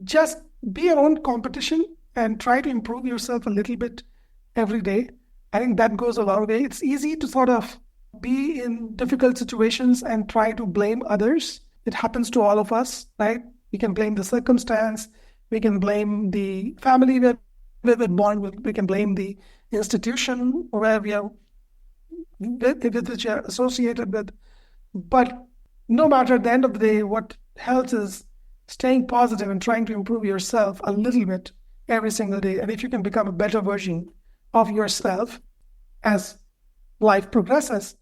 just be your own competition and try to improve yourself a little bit every day. I think that goes a long way. It's easy to sort of be in difficult situations and try to blame others. It happens to all of us, right? We can blame the circumstance. We can blame the family we're born with. We can blame the institution where we are with which are associated with. But no matter at the end of the day, what helps is staying positive and trying to improve yourself a little bit every single day. And if you can become a better version of yourself as life progresses.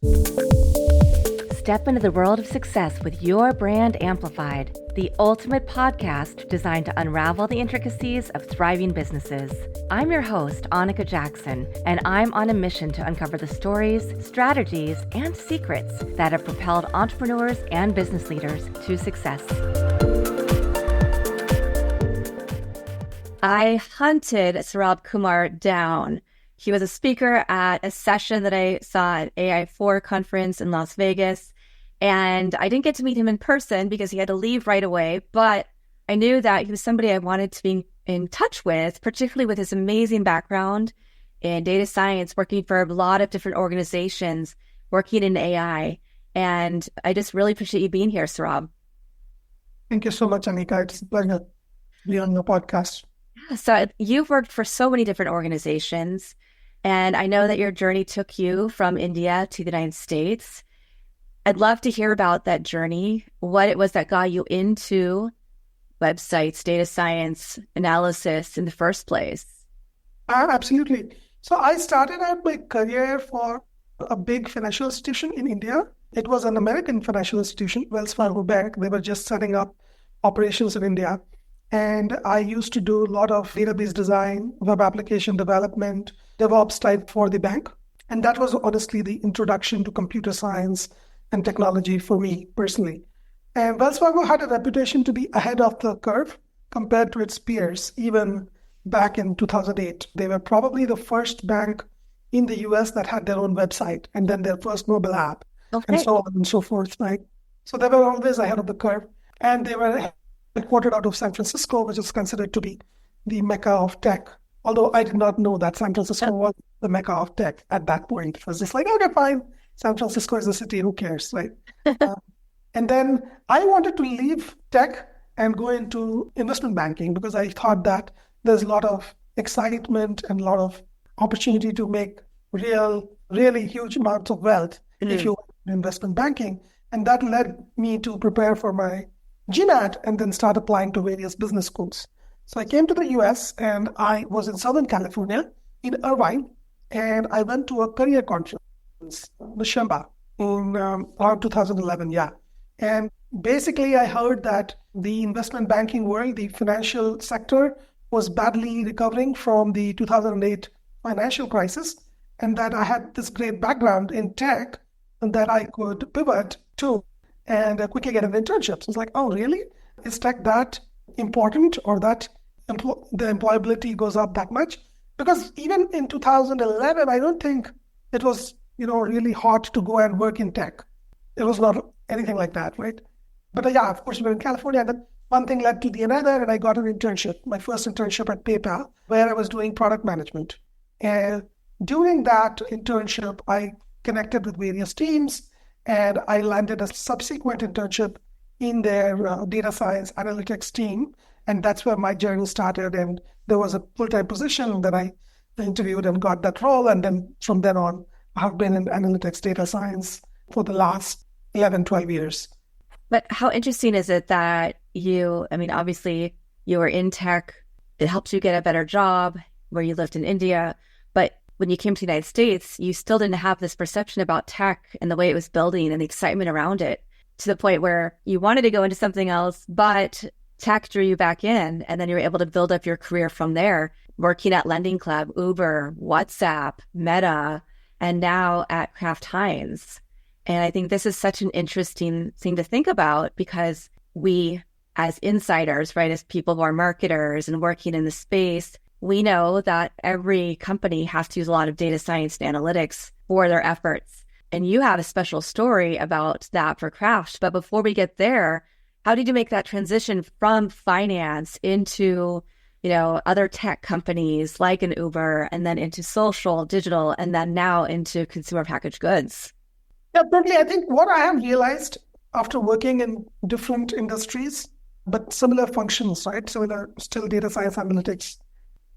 Step into the world of success with your brand amplified, the ultimate podcast designed to unravel the intricacies of thriving businesses. I'm your host, Annika Jackson, and I'm on a mission to uncover the stories, strategies, and secrets that have propelled entrepreneurs and business leaders to success. I hunted Saurabh Kumar down. He was a speaker at a session that I saw at AI4 conference in Las Vegas. And I didn't get to meet him in person because he had to leave right away. But I knew that he was somebody I wanted to be in touch with, particularly with his amazing background in data science, working for a lot of different organizations, working in AI. And I just really appreciate you being here, Saurabh. Thank you so much, Anika. It's a pleasure to be on your podcast. So you've worked for so many different organizations. And I know that your journey took you from India to the United States. I'd love to hear about that journey, what it was that got you into websites, data science, analysis in the first place. Absolutely. So I started out my career for a big financial institution in India. It was an American financial institution, Wells Fargo Bank. They were just setting up operations in India. And I used to do a lot of database design, web application development, DevOps type for the bank. And that was honestly the introduction to computer science and technology for me personally. And Wells Fargo had a reputation to be ahead of the curve compared to its peers, even back in 2008. They were probably the first bank in the US that had their own website and then their first mobile app, and so on and so forth, right? So they were always ahead of the curve. And they were headquartered out of San Francisco, which is considered to be the Mecca of tech. Although I did not know that San Francisco was the Mecca of tech at that point. It was just like, okay, fine. San Francisco is a city, who cares, right? And then I wanted to leave tech and go into investment banking because I thought that there's a lot of excitement and a lot of opportunity to make really huge amounts of wealth if you want investment banking. And that led me to prepare for my GMAT and then start applying to various business schools. So I came to the US and I was in Southern California in Irvine, and I went to a career conference, the Shamba, in around 2011, yeah. And basically I heard that the investment banking world, the financial sector, was badly recovering from the 2008 financial crisis, and that I had this great background in tech and that I could pivot to and quickly get an internship. So it's like, oh, really? Is tech that important, or that the employability goes up that much? Because even in 2011, I don't think it was, really hot to go and work in tech. It was not anything like that, right? But yeah, of course, we were in California, and then one thing led to the another, and I got an internship, my first internship at PayPal, where I was doing product management. And during that internship, I connected with various teams, and I landed a subsequent internship in their data science analytics team. And that's where my journey started. And there was a full-time position that I interviewed and got that role. And then from then on, I've been in analytics data science for the last 11, 12 years. But how interesting is it that obviously you were in tech, it helped you get a better job where you lived in India, but when you came to the United States, you still didn't have this perception about tech and the way it was building and the excitement around it, to the point where you wanted to go into something else, but tech drew you back in, and then you were able to build up your career from there, working at Lending Club, Uber, WhatsApp, Meta, and now at Kraft Heinz. And I think this is such an interesting thing to think about, because we, as insiders, right, as people who are marketers and working in the space, we know that every company has to use a lot of data science and analytics for their efforts. And you have a special story about that for Kraft. But before we get there, how did you make that transition from finance into, other tech companies like an Uber, and then into social, digital, and then now into consumer packaged goods? Yeah, totally. I think what I have realized after working in different industries, but similar functions, right? Similar, still data science analytics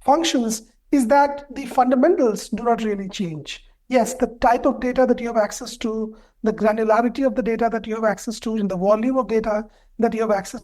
functions, is that the fundamentals do not really change. Yes, the type of data that you have access to, the granularity of the data that you have access to, and the volume of data that you have access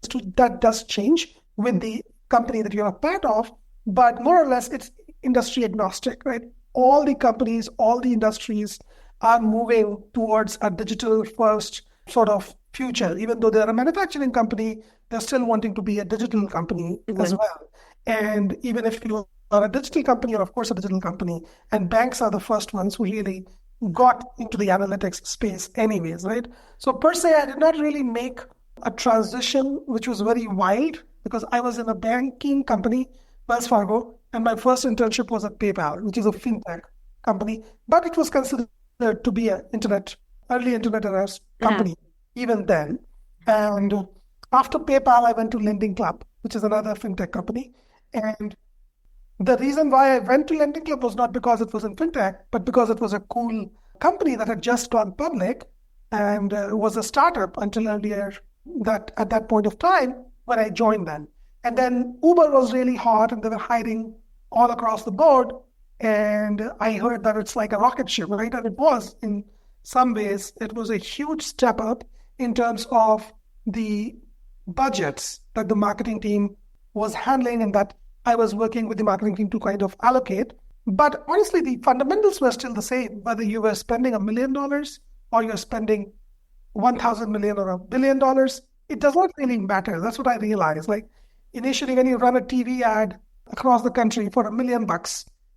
to, that does change with the company that you're a part of. But more or less, it's industry agnostic, right? All the companies, all the industries are moving towards a digital first sort of future. Even though they're a manufacturing company, they're still wanting to be a digital company as well. And even if you are a digital company, you're of course a digital company. And banks are the first ones who really got into the analytics space anyways, right? So per se, I did not really make a transition which was very wild because I was in a banking company, Wells Fargo, and my first internship was at PayPal, which is a fintech company, but it was considered to be an early internet era company even then. And after PayPal, I went to Lending Club, which is another fintech company. And the reason why I went to Lending Club was not because it was in fintech, but because it was a cool company that had just gone public and was a startup until earlier that at that point of time when I joined them. And then Uber was really hot and they were hiring all across the board. And I heard that it's like a rocket ship, right? And it was in some ways. It was a huge step up in terms of the budgets that the marketing team was handling and that I was working with the marketing team to kind of allocate. But honestly, the fundamentals were still the same, whether you were spending $1 million or you're spending 1,000 million or $1 billion, it does not really matter. That's what I realized. Like initially, when you run a TV ad across the country for $1 million,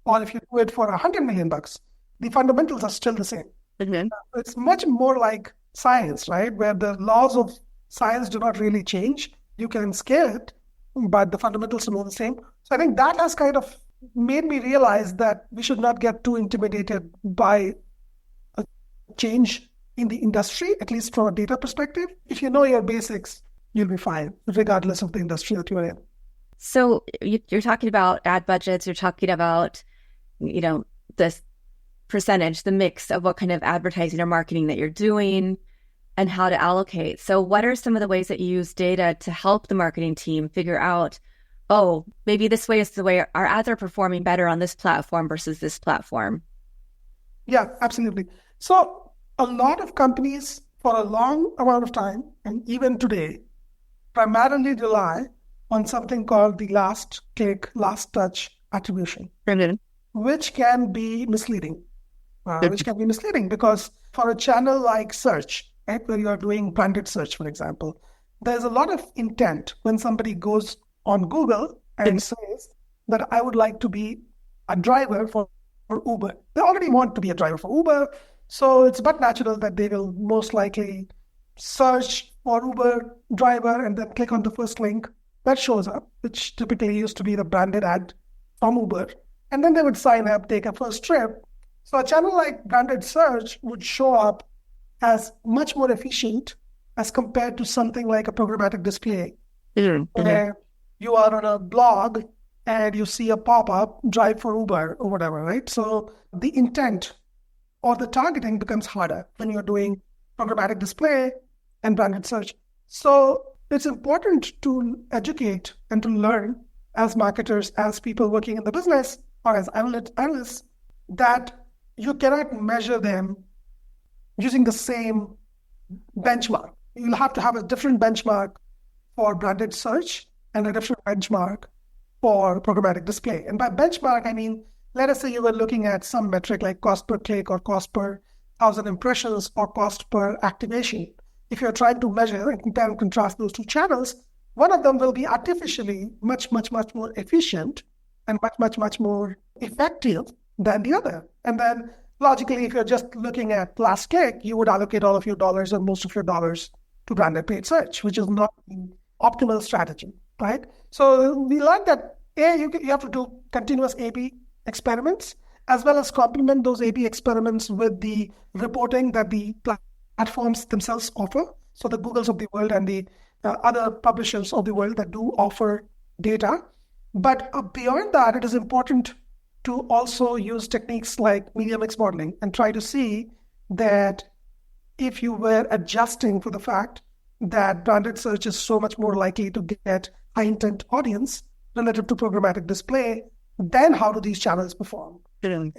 or if you do it for $100 million, the fundamentals are still the same. It's much more like science, right? Where the laws of science do not really change. You can scale it, but the fundamentals remain the same. So I think that has kind of made me realize that we should not get too intimidated by a change in the industry, at least from a data perspective. If you know your basics, you'll be fine, regardless of the industry that you're in. So you're talking about ad budgets, you're talking about, this percentage, the mix of what kind of advertising or marketing that you're doing and how to allocate. So what are some of the ways that you use data to help the marketing team figure out, oh, maybe this way is the way our ads are performing better on this platform versus this platform? Yeah, absolutely. So a lot of companies for a long amount of time, and even today, primarily rely on something called the last click, last touch attribution, which can be misleading. Because for a channel like search, right, where you are doing branded search, for example, there's a lot of intent when somebody goes on Google and says that I would like to be a driver for Uber. They already want to be a driver for Uber, so it's but natural that they will most likely search for Uber driver and then click on the first link that shows up, which typically used to be the branded ad from Uber. And then they would sign up, take a first trip. So a channel like branded search would show up as much more efficient as compared to something like a programmatic display, where you are on a blog and you see a pop-up, drive for Uber or whatever, right? So the intent or the targeting becomes harder when you're doing programmatic display and branded search. So it's important to educate and to learn as marketers, as people working in the business, or as analysts, that you cannot measure them using the same benchmark. You'll have to have a different benchmark for branded search and a different benchmark for programmatic display. And by benchmark, I mean, let us say you were looking at some metric like cost per click or cost per 1,000 impressions or cost per activation. If you're trying to measure and compare and contrast those two channels, one of them will be artificially much more efficient and much more effective than the other. And then logically, if you're just looking at last click, you would allocate all of your dollars or most of your dollars to branded paid search, which is not the optimal strategy, right? So we learned that you have to do continuous A/B experiments, as well as complement those A/B experiments with the reporting that the platforms themselves offer. So the Googles of the world and the other publishers of the world that do offer data. But beyond that, it is important to also use techniques like media mix modeling and try to see that if you were adjusting for the fact that branded search is so much more likely to get high intent audience relative to programmatic display, then how do these channels perform? And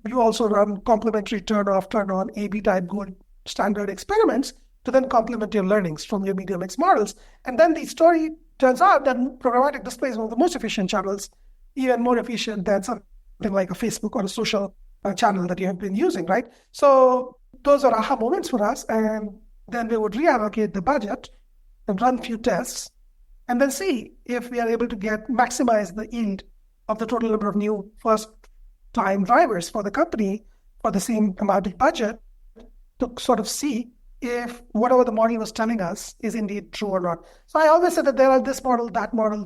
you also run complementary turn off, turn on, A/B type gold standard experiments to then complement your learnings from your media mix models. And then the story turns out that programmatic display is one of the most efficient channels, even more efficient than something like a Facebook or a social channel that you have been using, right? So those are aha moments for us. And then we would reallocate the budget and run a few tests and then see if we are able to maximize the yield of the total number of new first-time drivers for the company for the same amount of budget to sort of see if whatever the model was telling us is indeed true or not. So I always say that there are this model,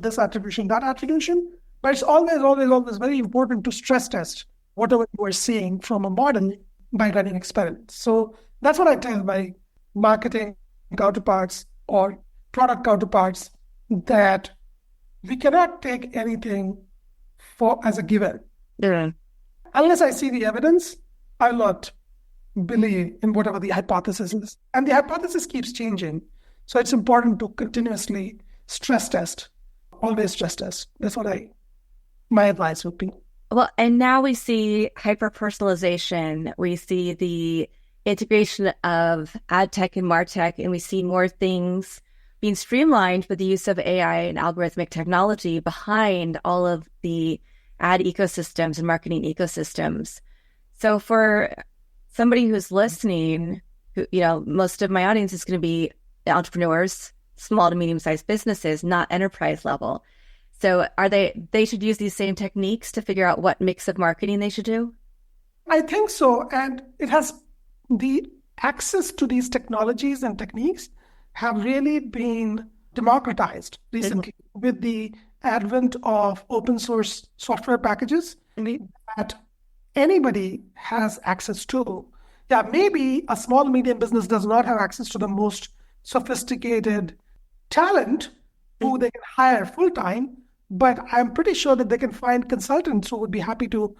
this attribution, that attribution, but it's always very important to stress test whatever you are seeing from a model by running experiments. So that's what I tell my marketing counterparts or product counterparts, that we cannot take anything as a given. Yeah. Unless I see the evidence, I'll not believe in whatever the hypothesis is. And the hypothesis keeps changing. So it's important to continuously stress test, always stress test. That's what my advice would be. Well, and now we see hyper-personalization. We see the integration of ad tech and martech, and we see more things being streamlined with the use of AI and algorithmic technology behind all of the ad ecosystems and marketing ecosystems. So for somebody who's listening, most of my audience is going to be entrepreneurs, small to medium-sized businesses, not enterprise level. So they should use these same techniques to figure out what mix of marketing they should do? I think so. And it has the access to these technologies and techniques have really been democratized recently with the advent of open source software packages that anybody has access to. Yeah, maybe a small medium business does not have access to the most sophisticated talent who they can hire full-time, but I'm pretty sure that they can find consultants who would be happy to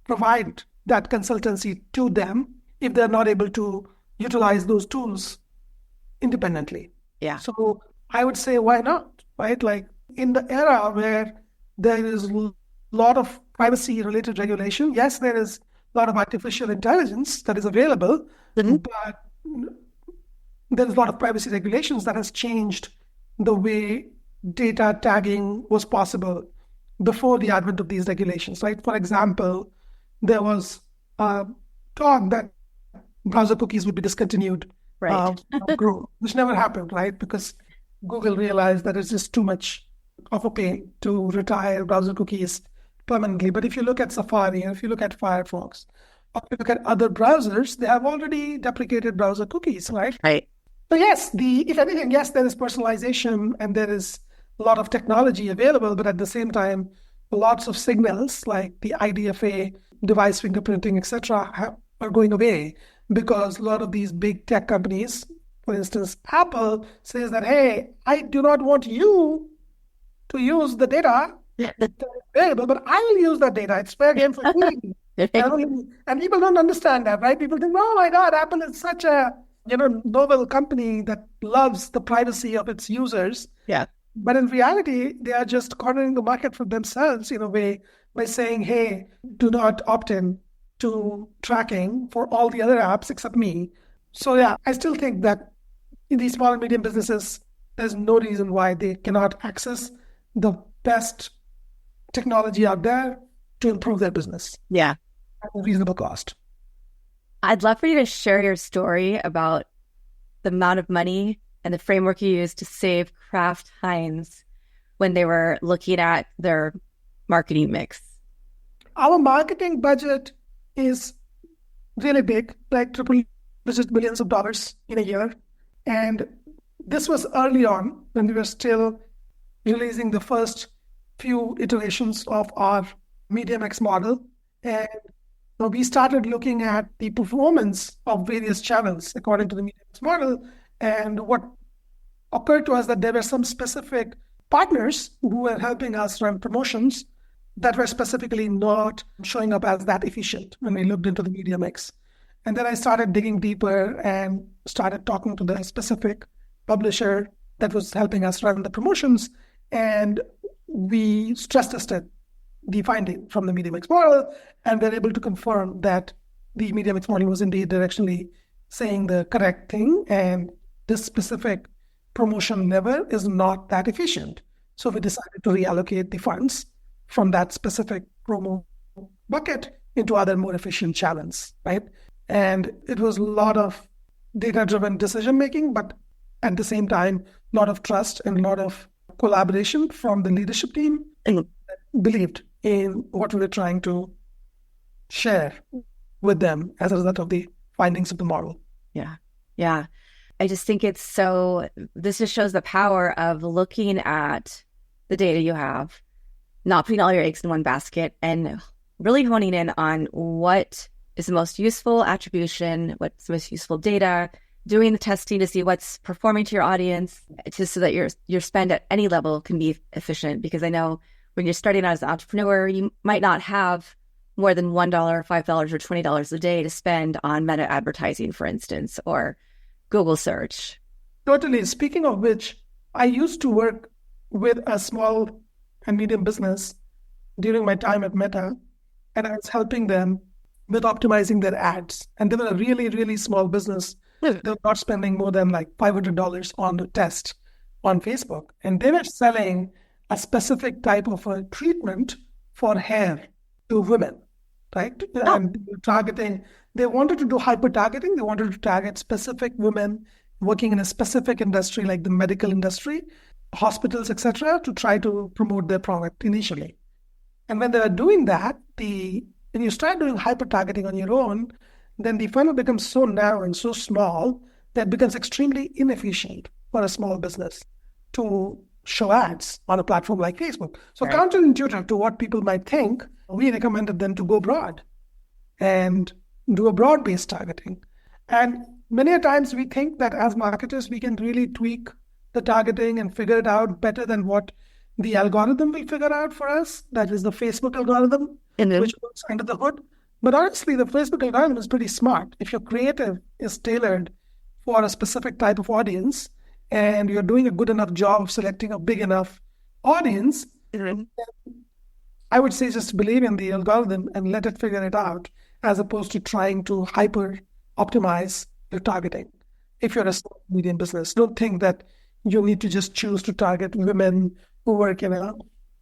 provide that consultancy to them if they're not able to utilize those tools independently. Yeah. So I would say, why not, right? Like in the era where there is a lot of privacy-related regulation, yes, there is a lot of artificial intelligence that is available, but there's a lot of privacy regulations that has changed the way data tagging was possible before the advent of these regulations, right? For example, there was talk that browser cookies would be discontinued, right? Which never happened, right? Because Google realized that it's just too much of a pain to retire browser cookies permanently. But if you look at Safari, and if you look at Firefox, or if you look at other browsers, they have already deprecated browser cookies, right? Right. So yes, if anything, yes, there is personalization and there is a lot of technology available, but at the same time, lots of signals like the IDFA, device fingerprinting, etc., are going away because a lot of these big tech companies, for instance, Apple says that, hey, I do not want you to use the data that's available, but I will use that data. It's fair game for me. And people don't understand that, right? People think, oh my God, Apple is such a novel company that loves the privacy of its users. Yeah. But in reality, they are just cornering the market for themselves in a way by saying, hey, do not opt in to tracking for all the other apps except me. So yeah, I still think that in these small and medium businesses, there's no reason why they cannot access the best technology out there to improve their business. Yeah. At a reasonable cost. I'd love for you to share your story about the amount of money and the framework you used to save Kraft Heinz when they were looking at their marketing mix. Our marketing budget is really big, like triple-digit millions of dollars in a year. And this was early on when we were still releasing the first few iterations of our media mix model. And we started looking at the performance of various channels according to the media mix model and what occurred to us that there were some specific partners who were helping us run promotions that were specifically not showing up as that efficient when we looked into the media mix. And then I started digging deeper and started talking to the specific publisher that was helping us run the promotions. And we stress tested the finding from the media mix model, and we're able to confirm that the media mix model was indeed directionally saying the correct thing, and this specific promotion lever is not that efficient. So we decided to reallocate the funds from that specific promo bucket into other more efficient channels, right? And it was a lot of data-driven decision making, but at the same time, a lot of trust and a lot of collaboration from the leadership team that believed in what we were trying to share with them as a result of the findings of the model. Yeah. Yeah. I just think this just shows the power of looking at the data you have, not putting all your eggs in one basket, and really honing in on what is the most useful attribution, what's the most useful data, doing the testing to see what's performing to your audience, just so that your spend at any level can be efficient. Because I know when you're starting out as an entrepreneur, you might not have more than $1, $5, or $20 a day to spend on meta advertising, for instance, or Google search. Totally. Speaking of which, I used to work with a small and medium business during my time at Meta, and I was helping them with optimizing their ads. And they were a really, really small business. They were not spending more than like $500 on the test on Facebook. And they were selling a specific type of a treatment for hair to women, right? Oh. And they wanted to do hyper-targeting. They wanted to target specific women working in a specific industry like the medical industry, hospitals, etc., to try to promote their product initially. And when they were doing that, when you start doing hyper-targeting on your own, then the funnel becomes so narrow and so small that it becomes extremely inefficient for a small business to show ads on a platform like Facebook. So Right. Counterintuitive to what people might think, we recommended them to go broad and do a broad-based targeting. And many a times we think that as marketers, we can really tweak the targeting and figure it out better than what the algorithm will figure out for us. That is the Facebook algorithm, which works under the hood. But honestly, the Facebook algorithm is pretty smart. If your creative is tailored for a specific type of audience and you're doing a good enough job of selecting a big enough audience, I would say just believe in the algorithm and let it figure it out, as opposed to trying to hyper optimize your targeting. If you're a small medium business, don't think that you need to just choose to target women who work in a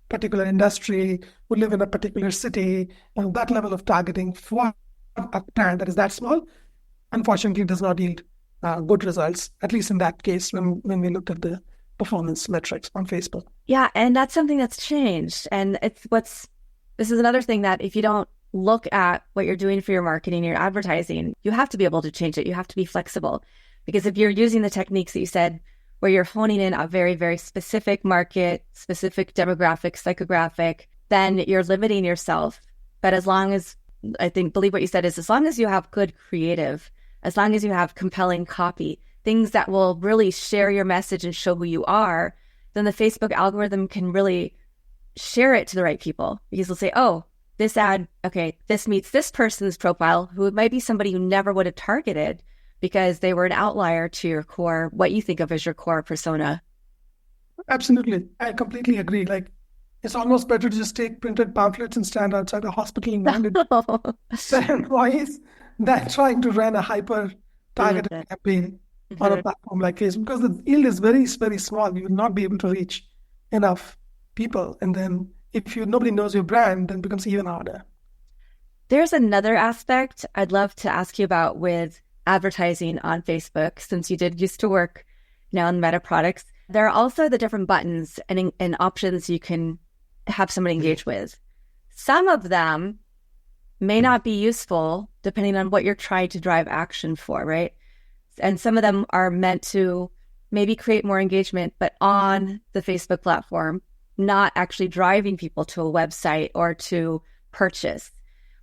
particular industry, who live in a particular city. And that level of targeting for a brand that is that small, unfortunately, does not yield good results, at least in that case when we looked at the performance metrics on Facebook. Yeah, and that's something that's changed. And this is another thing that if you don't look at what you're doing for your marketing, your advertising, you have to be able to change it. You have to be flexible. Because if you're using the techniques that you said, where you're honing in a very, very specific market, specific demographic, psychographic, then you're limiting yourself. But as long as, believe what you said is, as long as you have good creative, as long as you have compelling copy, things that will really share your message and show who you are, then the Facebook algorithm can really share it to the right people. Because they'll say, oh, this ad, okay, this meets this person's profile, who might be somebody you never would have targeted because they were an outlier to your core, what you think of as your core persona. Absolutely. I completely agree. Like, it's almost better to just take printed pamphlets and stand outside a hospital and hand it to their employees than trying to run a hyper targeted campaign on a platform like Facebook, because the yield is very, very small. You will not be able to reach enough people. And then if nobody knows your brand, then it becomes even harder. There's another aspect I'd love to ask you about with advertising on Facebook, since you did used to work now in Meta products. There are also the different buttons and options you can have somebody engage with. Some of them may not be useful depending on what you're trying to drive action for, right? And some of them are meant to maybe create more engagement, but on the Facebook platform, not actually driving people to a website or to purchase.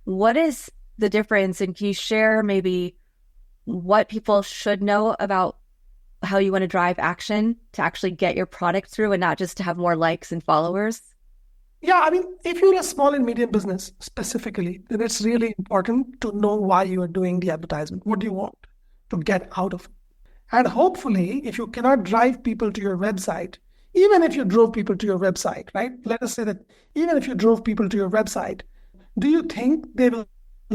What is the difference? And can you share maybe what people should know about how you want to drive action to actually get your product through and not just to have more likes and followers? Yeah, I mean, if you're a small and medium business specifically, then it's really important to know why you are doing the advertisement. What do you want to get out of it? And hopefully, if you cannot drive people to your website, even if you drove people to your website, right? Let us say that even if you drove people to your website, do you think they will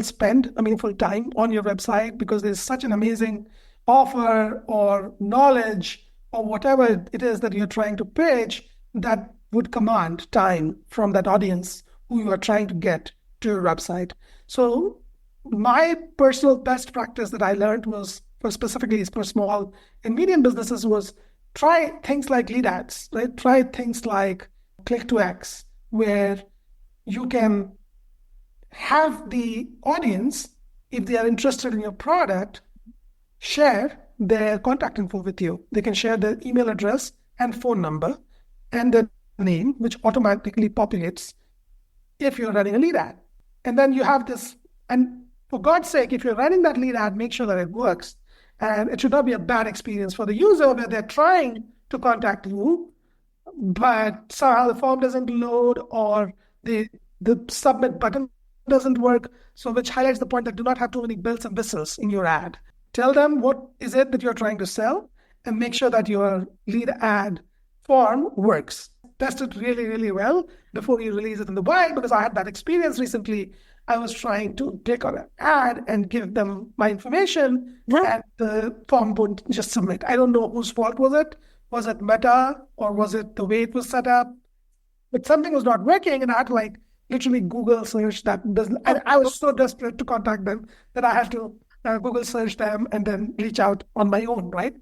spend a meaningful time on your website because there's such an amazing offer or knowledge or whatever it is that you're trying to pitch that would command time from that audience who you are trying to get to your website? So my personal best practice that I learned was for specifically for small and medium businesses was try things like lead ads, right? Try things like click to X, where you can have the audience, if they are interested in your product, share their contact info with you. They can share their email address and phone number and their name, which automatically populates if you're running a lead ad. And then you have this, and for God's sake, if you're running that lead ad, make sure that it works. And it should not be a bad experience for the user where they're trying to contact you, but somehow the form doesn't load or the submit button doesn't work. So which highlights the point that do not have too many bells and whistles in your ad. Tell them what is it that you're trying to sell and make sure that your lead ad form works. Test it really, really well before you release it in the wild, because I had that experience recently. I was trying to click on an ad and give them my information, and the form wouldn't just submit. I don't know whose fault was it. Was it Meta or was it the way it was set up? But something was not working, and I had to like literally Google search that doesn't. And I was so desperate to contact them that I had to Google search them and then reach out on my own, right?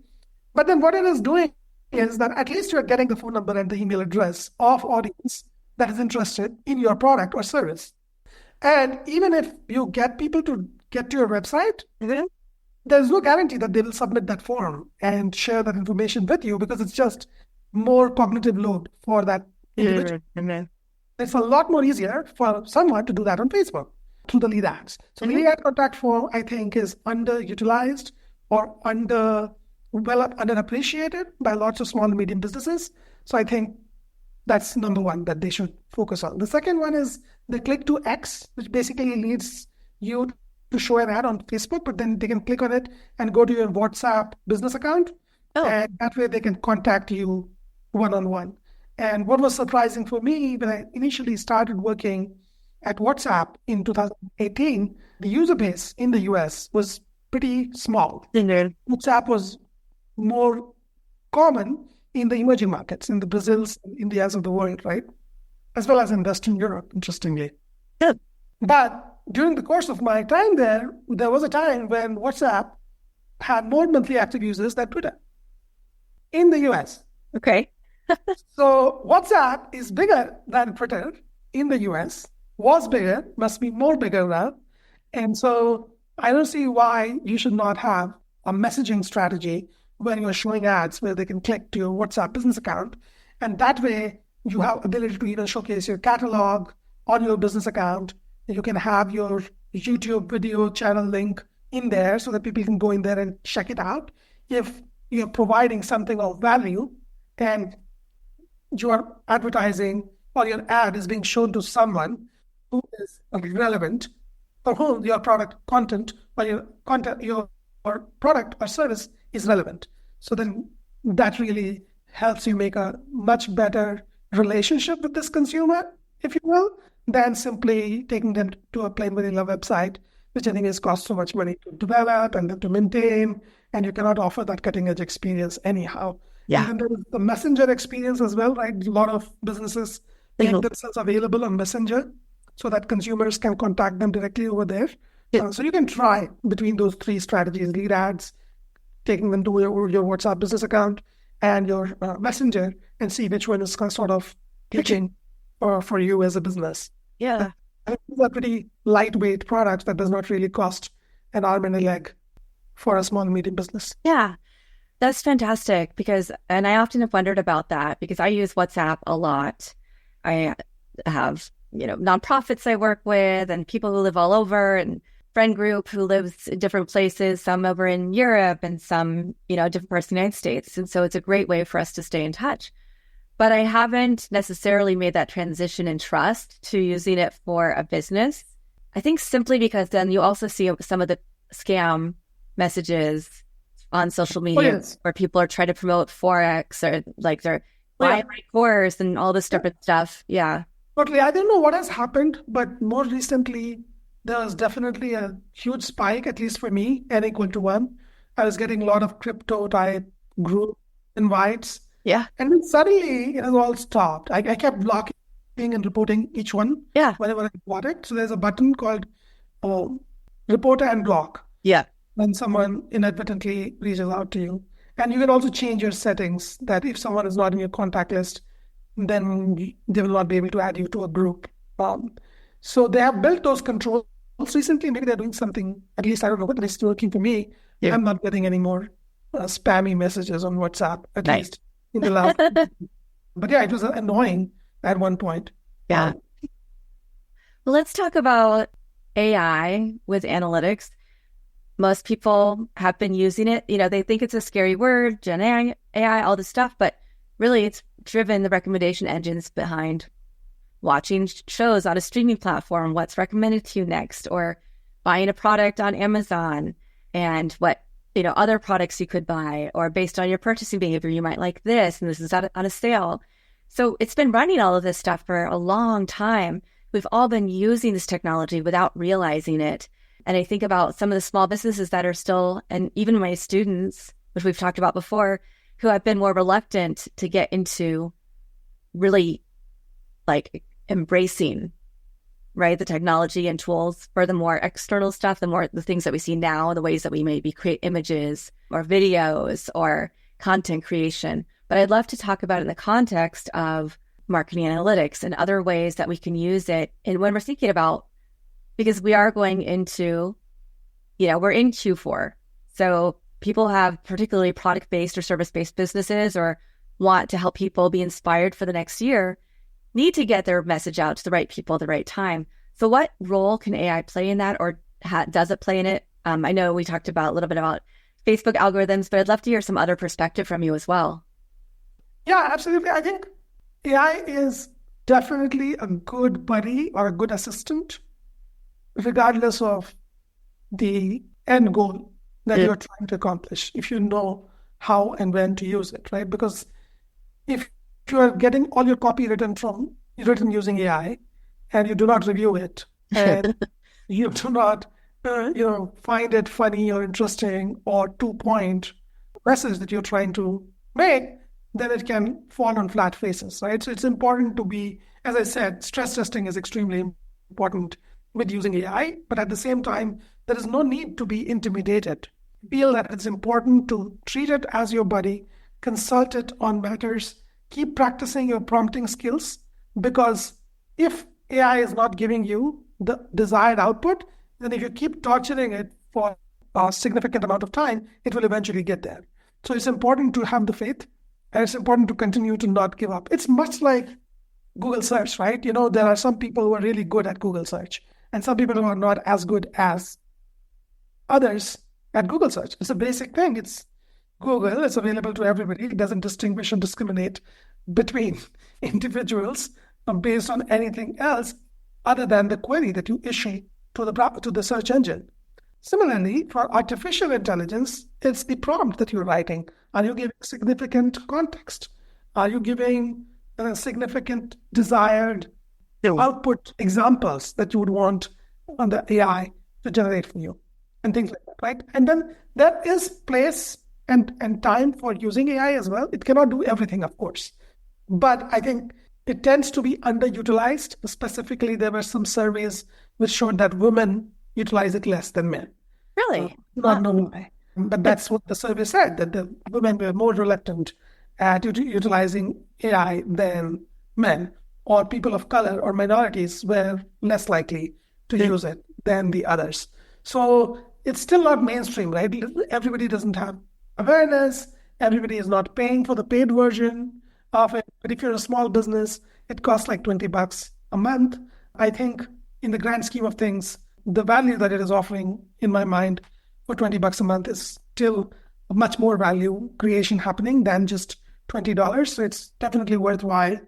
But then what it is doing is that at least you're getting the phone number and the email address of audience that is interested in your product or service. And even if you get people to get to your website, there's no guarantee that they will submit that form and share that information with you, because it's just more cognitive load for that individual. It's a lot more easier for someone to do that on Facebook through the lead ads. So the lead ad contact form, I think, is underutilized or underappreciated by lots of small and medium businesses. So I think that's number one that they should focus on. The second one is the click to X, which basically leads you to show an ad on Facebook, but then they can click on it and go to your WhatsApp business account. And that way they can contact you one-on-one. And what was surprising for me when I initially started working at WhatsApp in 2018, the user base in the US was pretty small. WhatsApp was more common in the emerging markets, in the Brazils and Indias of the world, right? As well as in Western Europe, interestingly. But during the course of my time there, there was a time when WhatsApp had more monthly active users than Twitter in the US. Okay. So WhatsApp is bigger than Twitter in the US, was bigger, must be more bigger now. And so I don't see why you should not have a messaging strategy when you're showing ads where they can click to your WhatsApp business account. And that way you have ability to even showcase your catalog on your business account. You can have your YouTube video channel link in there so that people can go in there and check it out. If you're providing something of value and your advertising or your ad is being shown to someone who is relevant, for whom your product content or your content, your product or service is relevant. So then that really helps you make a much better relationship with this consumer, if you will, than simply taking them to a plain vanilla website, which I think is cost so much money to develop and then to maintain, and you cannot offer that cutting edge experience anyhow. Yeah. And then there is the messenger experience as well, right? A lot of businesses make themselves available on Messenger so that consumers can contact them directly over there. So you can try between those three strategies: lead ads, taking them to your WhatsApp business account, and your Messenger, and see which one is sort of clicking for you as a business. Yeah. It's a pretty lightweight product that does not really cost an arm and a leg for a small and medium business. Yeah. That's fantastic and I often have wondered about that because I use WhatsApp a lot. I have, nonprofits I work with and people who live all over, and friend group who lives in different places, some over in Europe and some, different parts of the United States. And so it's a great way for us to stay in touch. But I haven't necessarily made that transition in trust to using it for a business. I think simply because then you also see some of the scam messages on social media where people are trying to promote Forex or like they're buying my course and all this different stuff. Yeah. Totally. I don't know what has happened, but more recently, there was definitely a huge spike, at least for me, n equal to 1. I was getting a lot of crypto type group invites. Yeah. And then suddenly it has all stopped. I kept blocking and reporting each one whenever I got it. So there's a button called report and block. Yeah. When someone inadvertently reaches out to you. And you can also change your settings that if someone is not in your contact list, then they will not be able to add you to a group. So they have built those controls recently. Maybe they're doing something, at least I don't know, but it's working for me. Yeah. I'm not getting any more spammy messages on WhatsApp, at least in the last. But yeah, it was annoying at one point. Yeah. Well, let's talk about AI with analytics. Most people have been using it. They think it's a scary word, Gen AI, all this stuff, but really it's driven the recommendation engines behind watching shows on a streaming platform, what's recommended to you next, or buying a product on Amazon and what, other products you could buy, or based on your purchasing behavior, you might like this, and this is on a sale. So it's been running all of this stuff for a long time. We've all been using this technology without realizing it. And I think about some of the small businesses that are still, and even my students, which we've talked about before, who have been more reluctant to get into really like embracing, right, the technology and tools for the more external stuff, the things that we see now, the ways that we maybe create images or videos or content creation. But I'd love to talk about it in the context of marketing analytics and other ways that we can use it. And when we're thinking about, because we are going into, we're in Q4. So people have particularly product-based or service-based businesses or want to help people be inspired for the next year, need to get their message out to the right people at the right time. So what role can AI play in that, or does it play in it? I know we talked about a little bit about Facebook algorithms, but I'd love to hear some other perspective from you as well. Yeah, absolutely. I think AI is definitely a good buddy or a good assistant, regardless of the end goal that you're trying to accomplish, if you know how and when to use it, right? Because if you are getting all your copy written using AI and you do not review it and you do not find it funny or interesting or to-point message that you're trying to make, then it can fall on flat faces, right? So it's important to be, as I said, stress testing is extremely important with using AI, but at the same time, there is no need to be intimidated. Feel that it's important to treat it as your buddy, consult it on matters, keep practicing your prompting skills, because if AI is not giving you the desired output, then if you keep torturing it for a significant amount of time, it will eventually get there. So it's important to have the faith, and it's important to continue to not give up. It's much like Google search, right? There are some people who are really good at Google search, and some people who are not as good as others at Google search. It's a basic thing. It's Google. It's available to everybody. It doesn't distinguish and discriminate between individuals based on anything else other than the query that you issue to the search engine. Similarly, for artificial intelligence, it's the prompt that you're writing. Are you giving significant context? Are you giving significant desired output examples that you would want on the AI to generate for you? And things like that, right? And then there is place and time for using AI as well. It cannot do everything, of course. But I think it tends to be underutilized. Specifically, there were some surveys which showed that women utilize it less than men. Really? Do not know why. But that's what the survey said, that the women were more reluctant at utilizing AI than men, or people of color or minorities were less likely to use it than the others. So it's still not mainstream, right? Everybody doesn't have awareness. Everybody is not paying for the paid version of it. But if you're a small business, it costs like $20 a month. I think in the grand scheme of things, the value that it is offering in my mind for $20 a month is still much more value creation happening than just $20. So it's definitely worthwhile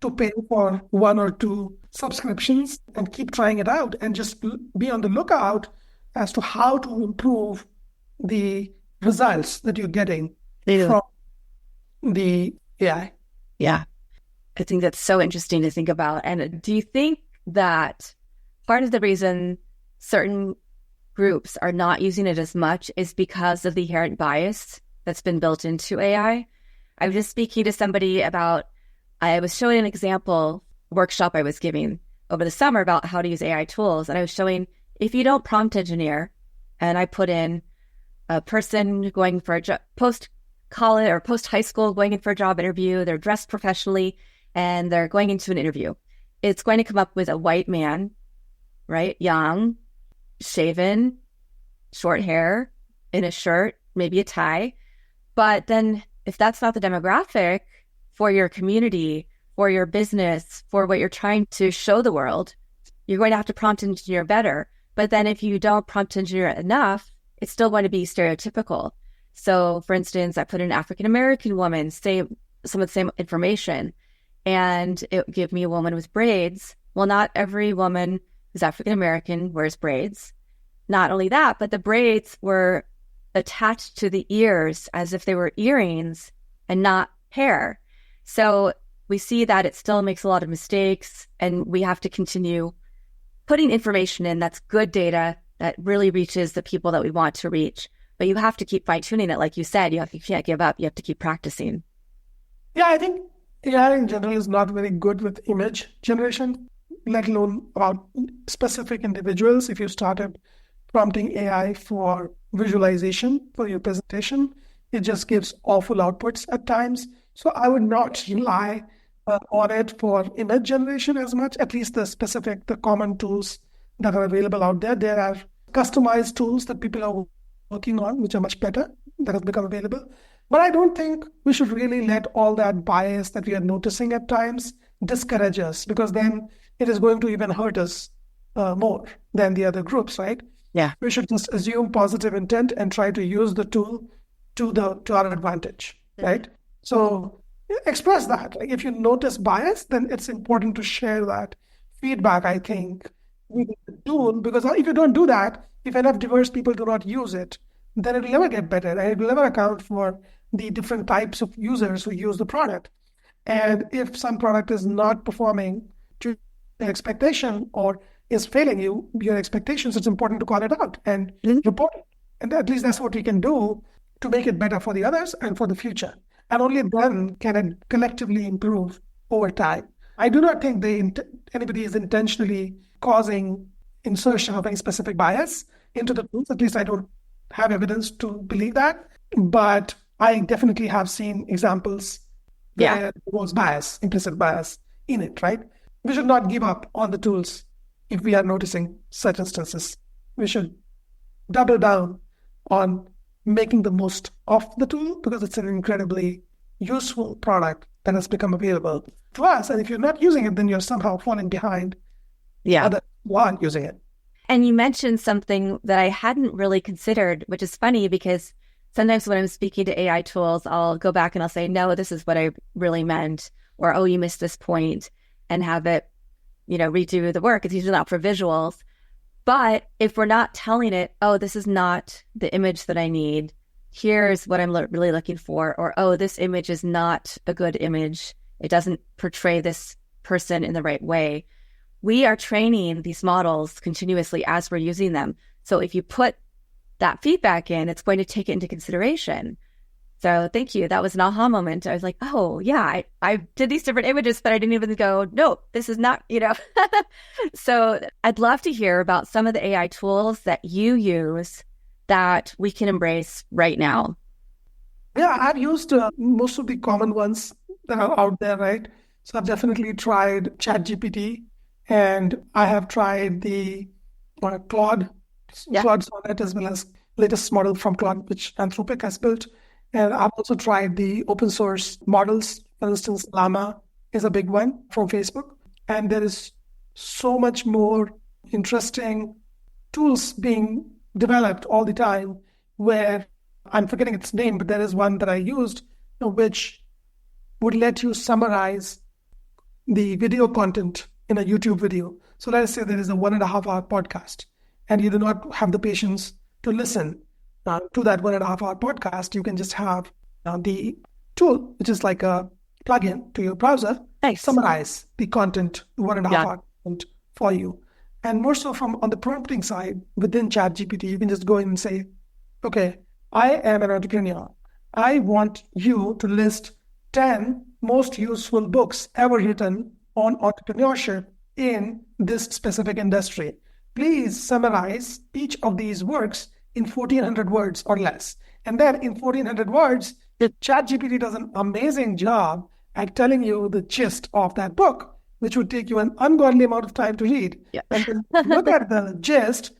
to pay for one or two subscriptions and keep trying it out and just be on the lookout as to how to improve the results that you're getting from the AI. Yeah. I think that's so interesting to think about. And do you think that part of the reason certain groups are not using it as much is because of the inherent bias that's been built into AI? I was just speaking to somebody about, I was showing an example workshop I was giving over the summer about how to use AI tools. And I was showing, if you don't prompt engineer, and I put in a person going for a job, post-college or post-high school going in for a job interview, they're dressed professionally, and they're going into an interview. It's going to come up with a white man, right? Young, shaven, short hair, in a shirt, maybe a tie. But then if that's not the demographic for your community, for your business, for what you're trying to show the world, you're going to have to prompt engineer better. But then if you don't prompt engineer enough, it's still going to be stereotypical. So for instance, I put an African-American woman, say some of the same information, and it would give me a woman with braids. Well, not every woman who's African-American wears braids. Not only that, but the braids were attached to the ears as if they were earrings and not hair. So we see that it still makes a lot of mistakes, and we have to continue putting information in that's good data that really reaches the people that we want to reach. But you have to keep fine-tuning it. Like you said, you can't give up. You have to keep practicing. Yeah, I think AI in general is not very good with image generation, let alone about specific individuals. If you started prompting AI for visualization for your presentation, it just gives awful outputs at times. So I would not rely on it for image generation as much, at least the common tools that are available out there. There are customized tools that people are working on, which are much better, that have become available. But I don't think we should really let all that bias that we are noticing at times discourage us, because then it is going to even hurt us more than the other groups, right? Yeah. We should just assume positive intent and try to use the tool to our advantage, right? So express that. Like if you notice bias, then it's important to share that feedback, I think, with the tool, because if you don't do that, if enough diverse people do not use it, then it will never get better, and it will never account for the different types of users who use the product. And if some product is not performing to the expectation or is failing your expectations, it's important to call it out and report it. And at least that's what we can do to make it better for the others and for the future. And only then can it collectively improve over time. I do not think anybody is intentionally causing insertion of any specific bias into the tools. At least I don't have evidence to believe that. But I definitely have seen examples where there was bias, implicit bias in it, right? We should not give up on the tools if we are noticing such instances. We should double down on making the most of the tool, because it's an incredibly useful product that has become available to us. And if you're not using it, then you're somehow falling behind others who aren't using it. And you mentioned something that I hadn't really considered, which is funny because sometimes when I'm speaking to AI tools, I'll go back and I'll say, no, this is what I really meant, or, oh, you missed this point, and have it, redo the work. It's usually not for visuals. But if we're not telling it, oh, this is not the image that I need, here's what I'm really looking for, or, oh, this image is not a good image, it doesn't portray this person in the right way. We are training these models continuously as we're using them. So if you put that feedback in, it's going to take it into consideration. So thank you. That was an aha moment. I was like, oh, yeah, I did these different images, but I didn't even go, no, this is not, So I'd love to hear about some of the AI tools that you use that we can embrace right now. Yeah, I've used most of the common ones that are out there, right? So I've definitely tried ChatGPT, and I have tried the Claude Sonnet, as well as latest model from Claude, which Anthropic has built. And I've also tried the open source models. For instance, Llama is a big one from Facebook. And there is so much more interesting tools being developed all the time where I'm forgetting its name, but there is one that I used which would let you summarize the video content in a YouTube video. So let us say there is a 1.5 hour podcast and you do not have the patience to listen to that 1.5 hour podcast. You can just have the tool, which is like a plugin to your browser, summarize the content, 1.5 hour content for you. And more so from on the prompting side within ChatGPT, you can just go in and say, okay, I am an entrepreneur. I want you to list 10 most useful books ever written on entrepreneurship in this specific industry. Please summarize each of these works in 1,400 words or less. And then in 1,400 words, the ChatGPT does an amazing job at telling you the gist of that book, which would take you an ungodly amount of time to read. Yeah. And then look at the gist,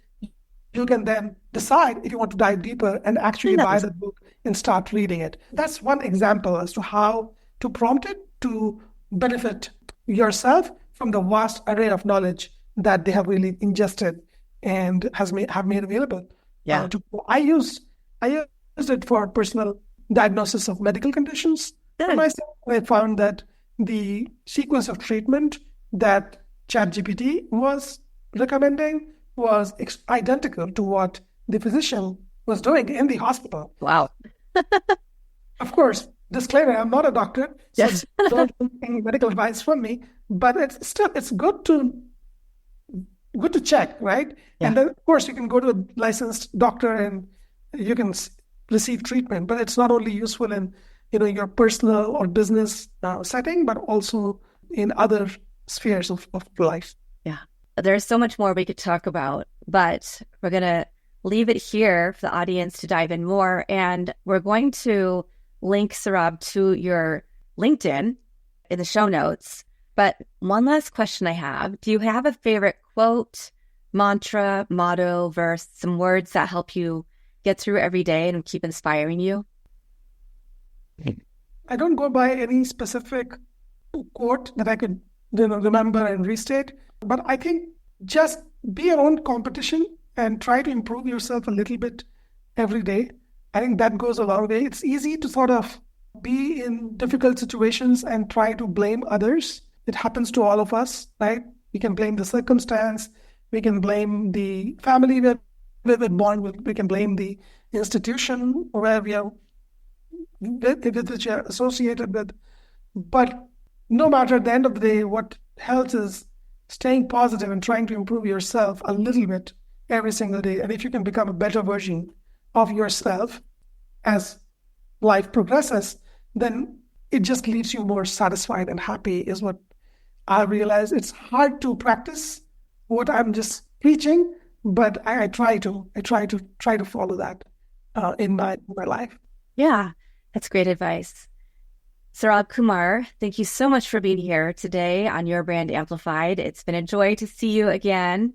you can then decide if you want to dive deeper and actually buy the book and start reading it. That's one example as to how to prompt it to benefit yourself from the vast array of knowledge that they have really ingested and have made available. Yeah. I used it for personal diagnosis of medical conditions. For myself, I found that the sequence of treatment that ChatGPT was recommending was identical to what the physician was doing in the hospital. Wow. Of course, disclaimer, I'm not a doctor, so don't take any medical advice from me, but it's good to check, right? Yeah. And then, of course, you can go to a licensed doctor and you can receive treatment, but it's not only useful in your personal or business setting, but also in other spheres of life. Yeah. There's so much more we could talk about, but we're going to leave it here for the audience to dive in more. And we're going to link, Saurabh, to your LinkedIn in the show notes. But one last question I have. Do you have a favorite quote, mantra, motto, verse, some words that help you get through every day and keep inspiring you? I don't go by any specific quote that I could remember and restate, but I think just be your own competition and try to improve yourself a little bit every day. I think that goes a long way. It's easy to sort of be in difficult situations and try to blame others. It happens to all of us, right? We can blame the circumstance. We can blame the family we're born with. We can blame the institution where we are which are associated with. But no matter at the end of the day, what helps is staying positive and trying to improve yourself a little bit every single day. And if you can become a better version of yourself as life progresses, then it just leaves you more satisfied and happy is what I realize. It's hard to practice what I'm just preaching, but I try to follow that in my life. Yeah, that's great advice. Saurabh, Kumar, thank you so much for being here today on Your Brand Amplified. It's been a joy to see you again.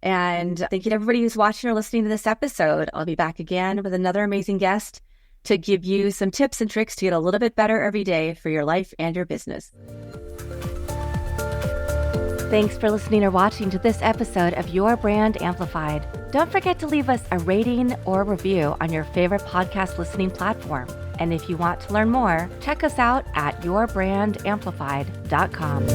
And thank you to everybody who's watching or listening to this episode. I'll be back again with another amazing guest to give you some tips and tricks to get a little bit better every day for your life and your business. Thanks for listening or watching to this episode of Your Brand Amplified. Don't forget to leave us a rating or review on your favorite podcast listening platform. And if you want to learn more, check us out at yourbrandamplified.com.